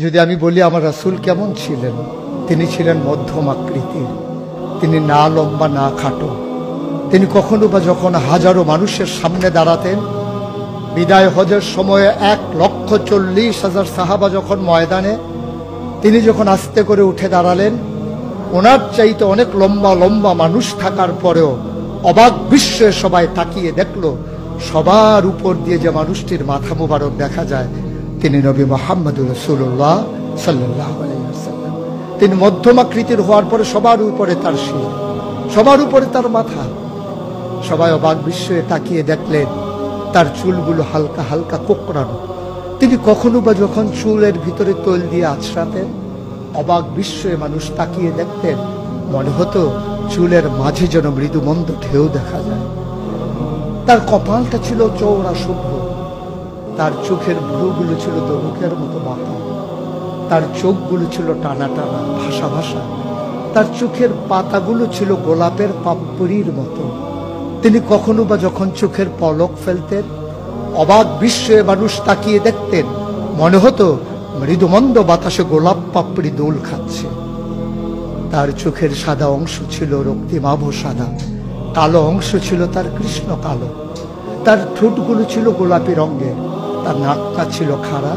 যদি আমি বলি আমার রাসূল কেমন ছিলেন, তিনি ছিলেন মধ্যম আকৃতির, তিনি না লম্বা না খাটো। তিনি কখনো বা যখন হাজারো মানুষের সামনে দাঁড়াতেন, বিদায় হজের সময়ে 1,40,000 সাহাবা যখন ময়দানে, তিনি যখন আস্তে করে উঠে দাঁড়ালেন, ওনার চাইতে অনেক লম্বা লম্বা মানুষ থাকার পরেও অবাক বিস্ময়ে সবাই তাকিয়ে দেখলো সবার উপর দিয়ে যে মানুষটির মাথা মুবারক দেখা যায়, তিনি নবী মুহাম্মদুর রাসূলুল্লাহ সাল্লাল্লাহু আলাইহি ওয়াসাল্লাম। তিনি মধ্যম আকৃতির হওয়ার পরে সবার উপরে তার শির, সবার উপরে তার মাথা। সবাই অবাক বিস্ময়ে তাকিয়ে দেখলেন তার চুলগুলো হালকা হালকা কোঁকড়ানো। তিনি কখনো বা যখন চুলের ভিতরে তৈল দিয়ে আছড়াতেন, অবাক বিস্ময়ে মানুষ তাকিয়ে দেখতেন, মনে হতো চুলের মাঝে যেন মৃদু মন্দ ঢেউ দেখা যায়। তার কপালটা ছিল চওড়া শুভ্র, তার চোখের ভ্রুগুলো ছিল দনুকের মতো বাঁকা, তার চোখগুলো ছিল টানা টানা ভাসা ভাসা, তার চোখের পাতাগুলো ছিল গোলাপের পাপড়ির মতো। তিনি কখনো বা যখন চোখের পলক ফেলতেন, অবাক বিস্ময়ে মানুষ তাকিয়ে দেখতেন, মনে হতো মৃদুমন্দ বাতাসে গোলাপ পাপড়ি দোল খাচ্ছে। তার চোখের সাদা অংশ ছিল রক্তিমাভ সাদা, কালো অংশ ছিল তার কৃষ্ণ কালো। তার ঠোঁটগুলো ছিল গোলাপি রঙের, তার নাকটা ছিল খাড়া,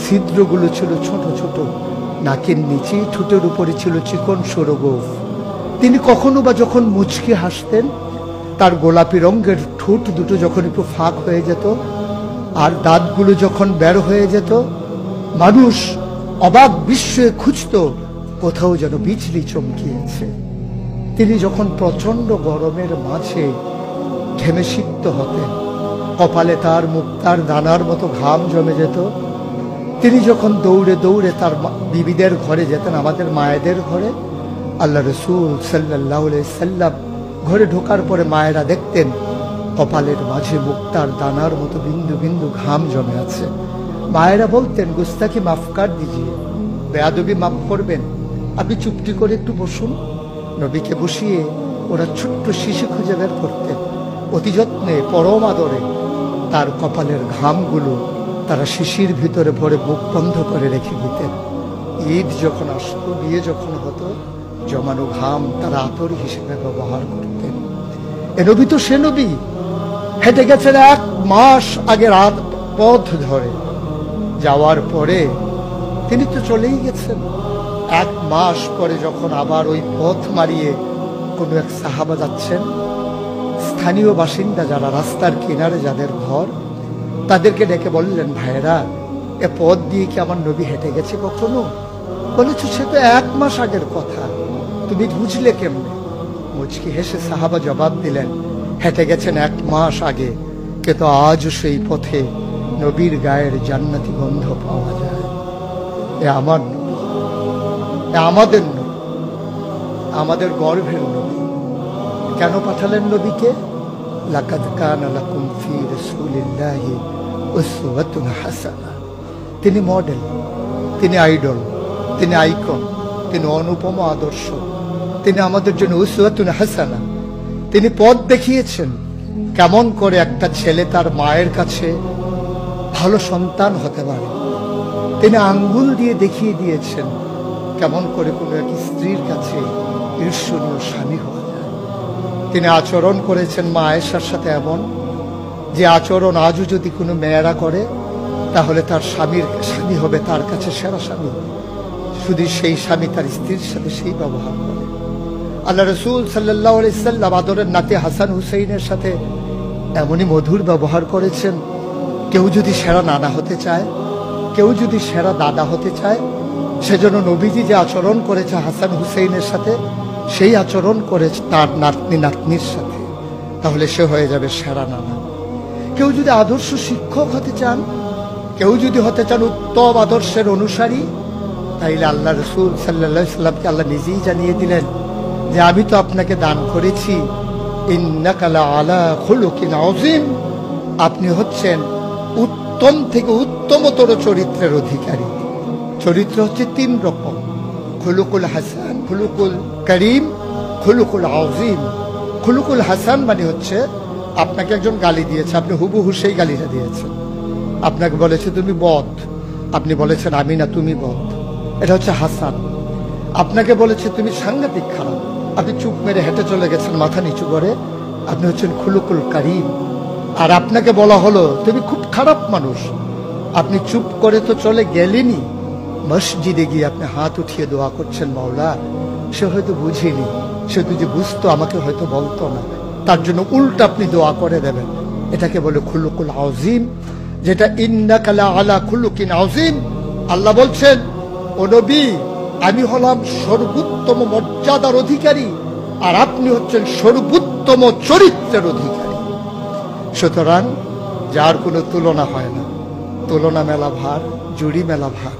ছিদ্রগুলো ছিল ছোট ছোট, নাকের নিচে ঠোঁটের উপরে ছিল চিকন সরু গোঁফ। তিনি কখনো বা যখন মুচকি হাসতেন, তার গোলাপি রঙের ঠোঁট দুটো যখন একটু ফাঁক হয়ে যেত আর দাঁতগুলো যখন বের হয়ে যেত, মানুষ অবাক বিস্ময়ে খুঁজত কোথাও যেন বিজলি চমকিয়েছে। তিনি যখন প্রচন্ড গরমের মাঝে ঘেমে সিক্ত হতেন, কপালে তার মুক্তার দানার মতো ঘাম জমে যেত। তিনি যখন দৌড়ে দৌড়ে তার বিবিদের ঘরে যেতেন, আমাদের মায়েদের ঘরে, আল্লাহ রাসূল সাল্লাল্লাহু আলাইহি সাল্লাম ঘরে ঢোকার পরে মায়েরা দেখতেন কপালের মাঝে মুক্তার দানার মতো বিন্দু বিন্দু ঘাম জমে আছে। মায়েরা বলতেন, গুস্তাকি মাফ কর দিজিয়ে, বেয়াদবি মাফ করবেন, আপনি চুপটি করে একটু বসুন। নবীকে বসিয়ে ওরা ছোট্ট শিশি খুঁজে বের করতেন, অতি যত্নে পরম আদরে তার কপালের ঘামগুলো তারা শিশির ভিতরে ভরে মুখ বন্ধ করে রেখে দিতেন। ঈদ যখন আসতো, বিয়ে যখন হতো, জমানো ঘাম তারা আতর হিসেবে ব্যবহার করতেন। এ নবী তো সে নবী, হেঁটে গেছেন 1 মাস আগে রাত পথ ধরে, যাওয়ার পরে তিনি তো চলেই গেছেন। 1 মাস পরে যখন আবার ওই পথ মারিয়ে কোনো এক সাহাবা যাচ্ছেন, স্থানীয় বাসিন্দা যারা রাস্তার কিনারে যাদের ঘর, তাদেরকে ডেকে বললেন, ভাইরা এ পথ দিয়ে কি আমার নবী হেঁটে গেছে কখনো? বলেছে, সে তো 1 মাস আগের কথা, তুমি বুঝলে কেমনে? মুচকি হেসে সাহাবা জবাব দিলেন, হেঁটে গেছেন 1 মাস আগে, কিন্তু আজও সেই পথে নবীর গায়ের জান্নাতি গন্ধ পাওয়া যায়। এ আমার নবী, এ আমাদের নবী, আমাদের গর্ভের নবী। কেন পাঠালেন নবীকে? লাকাদ কানা লাকুম ফি রাসূলিল্লাহি উসওয়াতুন হাসানা। তিনি মডেল, তিনি আইডল, তিনি আইকন, তিনি অনুপম আদর্শ, তিনি আমাদের জন্য উসওয়াতুন হাসানা। তিনি পথ দেখিয়েছেন কেমন করে একটা ছেলে তার মায়ের কাছে ভালো সন্তান হতে পারে। তিনি আঙ্গুল দিয়ে দেখিয়ে দিয়েছেন কেমন করে কোনো এক স্ত্রীর কাছে ঈর্ষণীয় স্বামী হওয়া যায়। তিনি আচরণ করেছেন মা আয়েশার সাথে এমন যে আচরণ আজও যদি কোনো মেয়েরা করে, তাহলে তার স্বামী হবে তার কাছে সেরা স্বামী। শুধু সেই স্বামী তার স্ত্রীর সাথে সেই ব্যবহার করে। আল্লাহ রাসূল সাল্লাল্লাহু আলাইহি সাল্লাম আদরের নাতি হাসান হুসাইনের সাথে এমনই মধুর ব্যবহার করেছেন। কেউ যদি সেরা নানা হতে চায়, কেউ যদি সেরা দাদা হতে চায়, সেজন্য নবীজি যে আচরণ করেছে হাসান হুসাইনের সাথে, সেই আচরণ করেছে তার নাতনি নাতনির সাথে, তাহলে সে হয়ে যাবে সেরা নানা। কেউ যদি আদর্শ শিক্ষক হতে চান, কেউ যদি হতে চান উত্তম আদর্শের অনুসারী, তাইলে আল্লাহ রাসূল সাল্লাল্লাহু আলাইহি সাল্লামকে আল্লাহ নিজেই জানিয়ে দিলেন যে আমি তো আপনাকে দান করেছি ইন্নাকা লাআলা খুলুকিন আযীম, আপনি হচ্ছেন উত্তম থেকে উত্তমতর চরিত্রের অধিকারী। চরিত্র হচ্ছে 3 রকম, খুলুকুল হাসান, খুলুকুল করিম, খুলুকুল আযীম। খুলুকুল হাসান মানে হচ্ছে আপনাকে একজন গালি দিয়েছে, আপনি হুবহু সেই গালিটা দিয়েছেন। আপনাকে বলেছে তুমি বদ, আপনি বলেছেন আমি না, তুমি বল। এটা হচ্ছে হাসান। আপনাকে বলেছে তুমি সাংঘাতিক খারাপ, আপনি চুপ মেরে হেঁটে চলে গেছেন মাথা নিচু করে, আপনি হচ্ছেন খুলুকুল কারীম। আর আপনাকে বলা হলো তুমি খুব খারাপ মানুষ, আপনি চুপ করে তো চলে গেলেনই, মসজিদে গিয়ে আপনি হাত উঠিয়ে দোয়া করছেন, মাওলা সে হয়তো বুঝিনি, সে যদি বুঝতো আমাকে হয়তো বলতো না, তার জন্য উল্টা আপনি দোয়া করে দেবেন। এটাকে বলে খুলুকুল আযীম, যেটা ইন্নাকা লা আলা খুলুকিন আযীম। আল্লাহ বলছেন, ও নবী, আমি হলাম সর্বোত্তম মর্যাদার অধিকারী, আর আপনি হচ্ছেন সর্বোত্তম চরিত্রের অধিকারী। সুতরাং যার কোনো তুলনা হয় না, তুলনা মেলা ভার, জুড়ি মেলা ভার।